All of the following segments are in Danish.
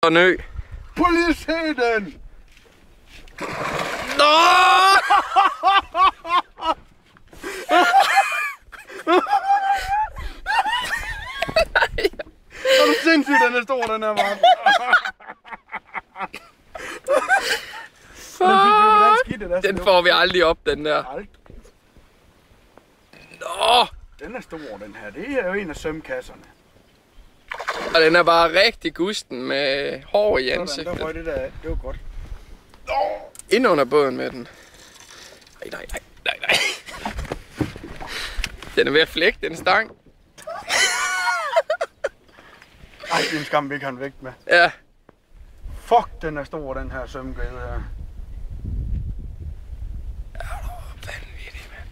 Og nø. Prøv lige at se den! Nå! Er du sindssygt, den er stor, den her mand? Den får vi aldrig op, den der. Nå! Den er stor, den her. Det er jo en af sømkasserne. Og den er bare rigtig gusten med hår i ansigtet. Der det der af. Det var godt. Ind under båden med den. Nej. Den er ved at flække, den stang. Ej, det er en skam, vi ikke har den væk med. Ja. Fuck, den er stor, den her sømgade her. Vanvittigt, mand.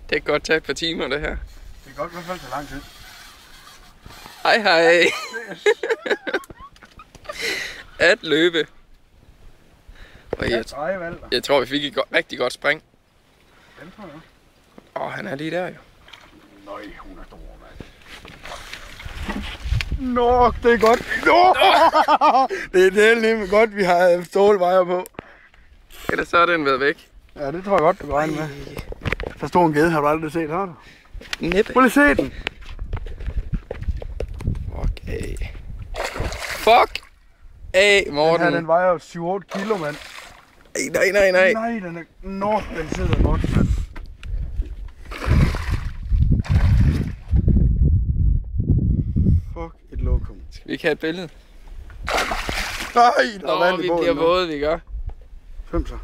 Det kan godt tage et par timer, det her. Det kan godt i hvert fald tage lang tid. Hej. At løbe. Og jeg tror, vi fik et rigtig godt spring. Den tror jeg. Han er lige der jo. Nøj, hun er stor, mand. Nå, det er godt. Nå! Det er nemlig godt, vi har stålvejer på. Ellers så er den været væk. Ja, det tror jeg godt, du kan regne med. Så stor en gede har du aldrig set, har du? Næppe. Prøv lige se den. Okay. Fuck af, Morten. Den her, den vejer jo 7-8 kilo, mand. Nej. Nej, den er... Nå, den sidder godt, mand. Fuck et lokum. Skal vi ikke have et billede? Nej, der er vand i båden. Vi bliver våde, vi gør. Svøm så.